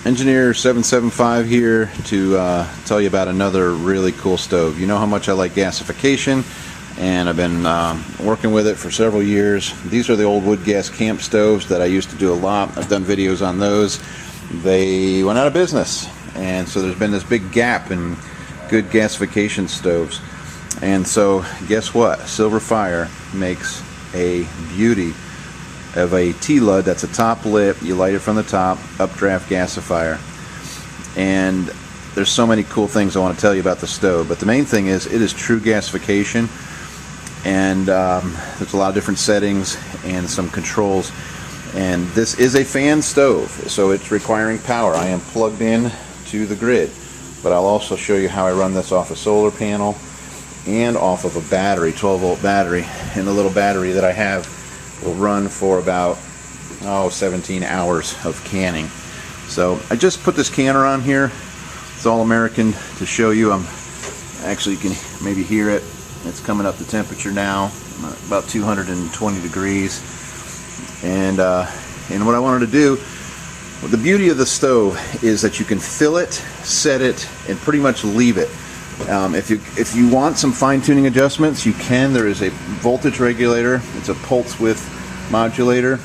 Engineer 775 here to tell you about another really cool stove. You know how much I like gasification, and I've been working with it for several years. These are the old wood gas camp stoves that I used to do a lot. I've done videos on those. They went out of business, and so there's been this big gap in good gasification stoves. And so guess what? SilverFire makes a beauty of a T-Lud that's a top lit. You light it from the top, updraft gasifier. And there's so many cool things I want to tell you about the stove, but the main thing is it is true gasification, and there's a lot of different settings and some controls. And this is a fan stove, so it's requiring power. I am plugged in to the grid, but I'll also show you how I run this off a solar panel and off of a battery, 12-volt battery. And the little battery that I have will run for about 17 hours of canning. So I just put this canner on here. It's all American to show you. Actually, you can maybe hear it. It's coming up the temperature now, about 220 degrees. And what I wanted to do, well, the beauty of the stove is that you can fill it, set it, and pretty much leave it. If you want some fine-tuning adjustments, you can. There is a voltage regulator. It's a pulse width modulator,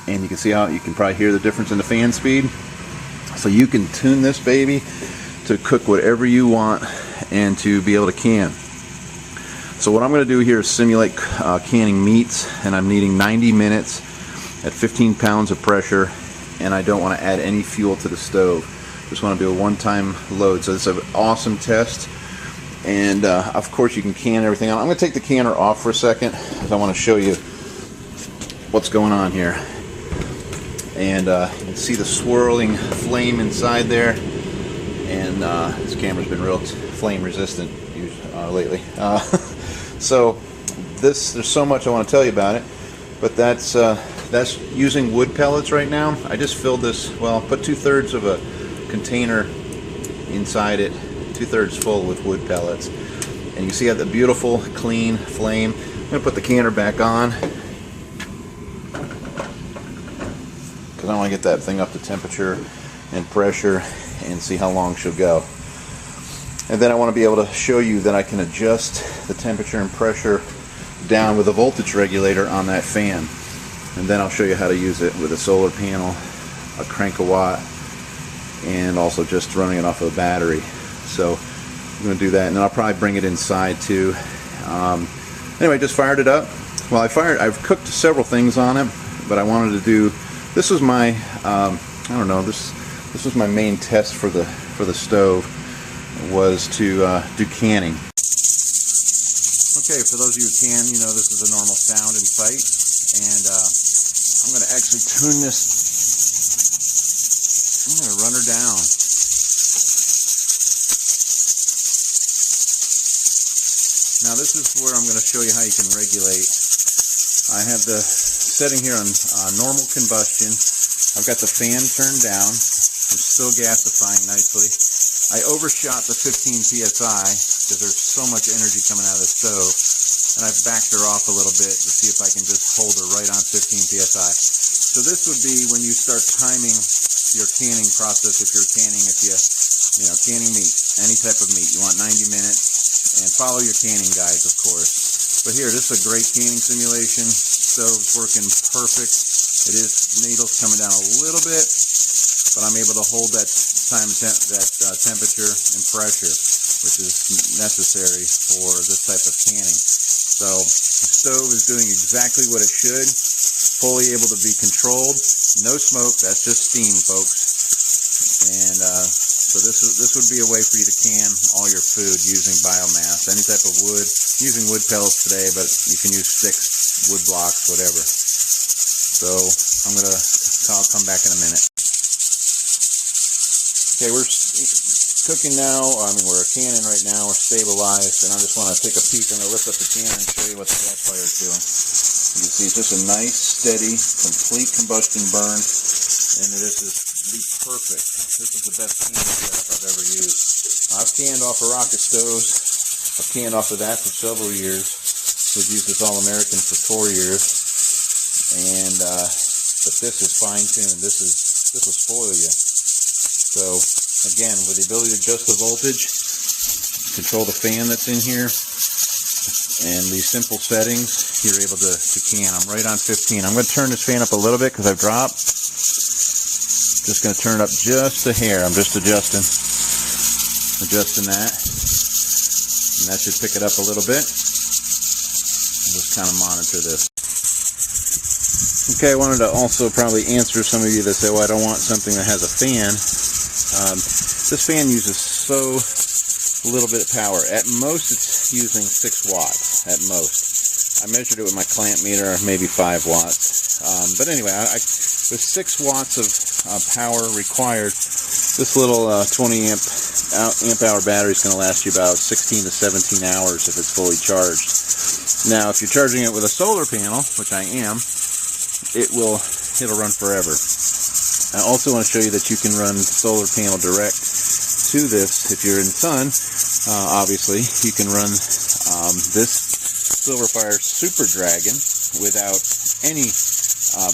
and you can see how you can probably hear the difference in the fan speed. So you can tune this baby to cook whatever you want and to be able to can. So what I'm going to do here is simulate canning meats, and I'm needing 90 minutes at 15 pounds of pressure, and I don't want to add any fuel to the stove. Just want to do a one-time load. So it's an awesome test, and of course you can can everything out. I'm going to take the canner off for a second because I want to show you what's going on here. And you can see the swirling flame inside there, and this camera's been real flame resistant lately. So there's so much I want to tell you about it, but that's using wood pellets right now. I just filled this, well, put 2/3 of a container inside it, 2/3 full with wood pellets, and you see how the beautiful clean flame. I'm going to put the canner back on because I want to get that thing up to temperature and pressure and see how long she'll go. And then I want to be able to show you that I can adjust the temperature and pressure down with a voltage regulator on that fan. And then I'll show you how to use it with a solar panel, a crank-a-watt, and also just running it off of a battery. So I'm going to do that, and then I'll probably bring it inside too. Anyway, just fired it up. Well, I've cooked several things on it, but I wanted to do, this was my I don't know, this was my main test for the stove, was to do canning. Okay, for those of you who can, you know this is a normal sound in sight, and I'm going to actually tune this. I'm going to run her down. Now this is where I'm going to show you how you can regulate. I have the setting here on normal combustion. I've got the fan turned down. I'm still gasifying nicely. I overshot the 15 psi because there's so much energy coming out of the stove, and I've backed her off a little bit to see if I can just hold her right on 15 psi. So this would be when you start timing your canning process. If you're canning, canning meat, any type of meat, you want 90 minutes, and follow your canning guides, of course. But here, this is a great canning simulation. Stove's working perfect. It is, needles coming down a little bit, but I'm able to hold that temperature and pressure, which is necessary for this type of canning. So the stove is doing exactly what it should, fully able to be controlled. No smoke, that's just steam, folks. And so this would be a way for you to can all your food using biomass, any type of wood. Using wood pellets today, but you can use sticks, wood blocks, whatever. So I'll come back in a minute. Okay, we're cooking now. We're canning right now. We're stabilized, and I just want to take a peek. I'm going to lift up the canner and show you what the gas fire is doing. You can see it's just a nice, steady, complete combustion burn, and this is perfect. This is the best canning setup I've ever used. I've canned off of rocket stoves. I've canned off of that for several years. We've used this All-American for 4 years, and but this is fine-tuned. This will spoil you. So again, with the ability to adjust the voltage, control the fan that's in here, and these simple settings, you're able to can. I'm right on 15. I'm going to turn this fan up a little bit because I've dropped. Just going to turn it up just a hair. I'm just adjusting that. And that should pick it up a little bit. Just kind of monitor this. Okay, I wanted to also probably answer some of you that say, well, I don't want something that has a fan. This fan uses so little bit of power. At most, it's using 6 watts, at most. I measured it with my clamp meter, maybe 5 watts. But anyway, with 6 watts of power required, this little 20 amp hour battery is going to last you about 16 to 17 hours if it's fully charged. Now, if you're charging it with a solar panel, which I am, it'll run forever. I also want to show you that you can run solar panel direct to this. If you're in the sun, obviously, you can run this SilverFire SuperDragon without any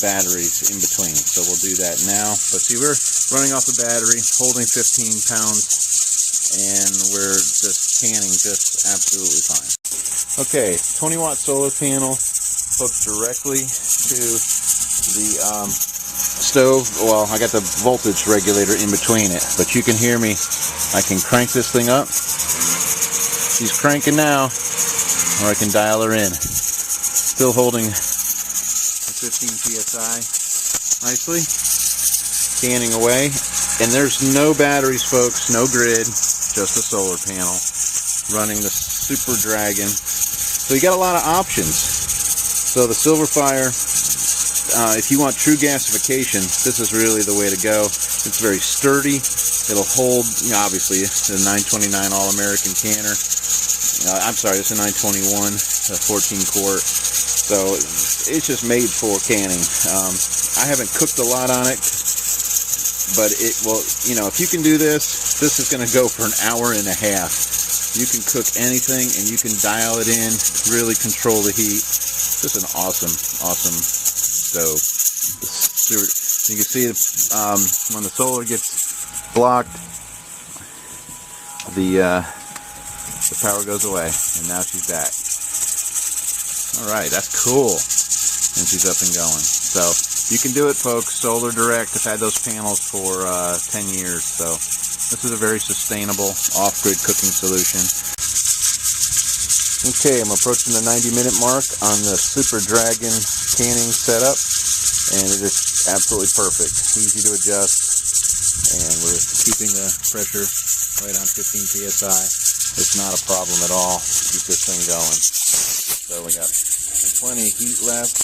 batteries in between. So we'll do that now. But see, we're running off the battery, holding 15 pounds, and we're just canning just absolutely fine. Okay, 20 watt solar panel hooked directly to the stove. Well, I got the voltage regulator in between it, but you can hear me. I can crank this thing up. She's cranking now, or I can dial her in. Still holding 15 psi nicely, canning away. And there's no batteries, folks, no grid, just a solar panel running the SuperDragon. So you got a lot of options. So the SilverFire, if you want true gasification, this is really the way to go. It's very sturdy. It'll hold, obviously, it's a 929 All-American canner. I'm sorry, it's a 921, a 14 quart. So it's just made for canning. I haven't cooked a lot on it, but it will, if you can do this, this is going to go for an hour and a half. You can cook anything, and you can dial it in, really control the heat. Just an awesome, awesome stove. You can see when the solar gets blocked, the power goes away, and now she's back. Alright, that's cool. And she's up and going. So, you can do it, folks. Solar direct. I've had those panels for 10 years. So, this is a very sustainable off-grid cooking solution. Okay, I'm approaching the 90-minute mark on the SuperDragon canning setup. And it is absolutely perfect. Easy to adjust. And we're keeping the pressure right on 15 psi. It's not a problem at all. Keep this thing going. So we got plenty of heat left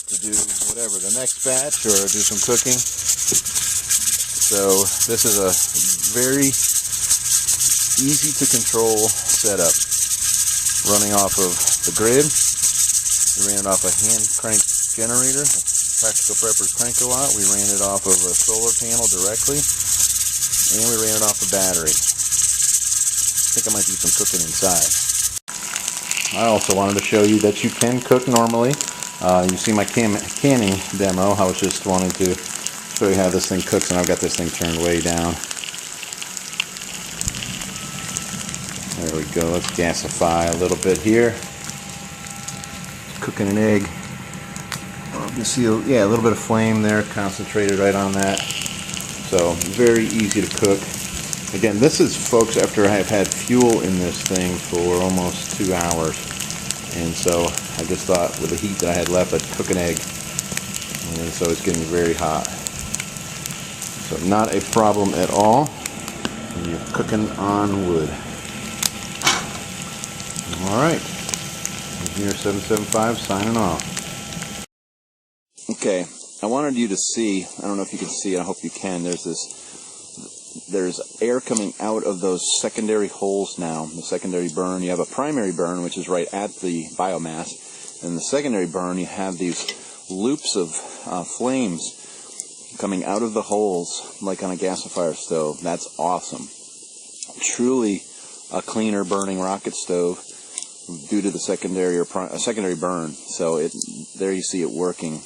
to do whatever, the next batch or do some cooking. So this is a very easy to control setup. Running off of the grid. We ran it off a hand crank generator, Practical Preppers Crank-A-Watt. We ran it off of a solar panel directly, and we ran it off a battery. I think I might do some cooking inside. I also wanted to show you that you can cook normally. You see my canning demo. I was just wanting to show you how this thing cooks, and I've got this thing turned way down. There we go. Let's gasify a little bit here. Cooking an egg. You see, a little bit of flame there, concentrated right on that. So very easy to cook. Again, this is, folks, after I have had fuel in this thing for almost 2 hours. And so I just thought with the heat that I had left, I'd cook an egg. And so it's getting very hot. So not a problem at all when you're cooking on wood. Alright, Engineer 775 signing off. Okay, I wanted you to see, I don't know if you can see it, I hope you can, there's air coming out of those secondary holes now, the secondary burn. You have a primary burn, which is right at the biomass, and the secondary burn, you have these loops of flames coming out of the holes, like on a gasifier stove. That's awesome. Truly a cleaner burning rocket stove due to the secondary burn. So there you see it working.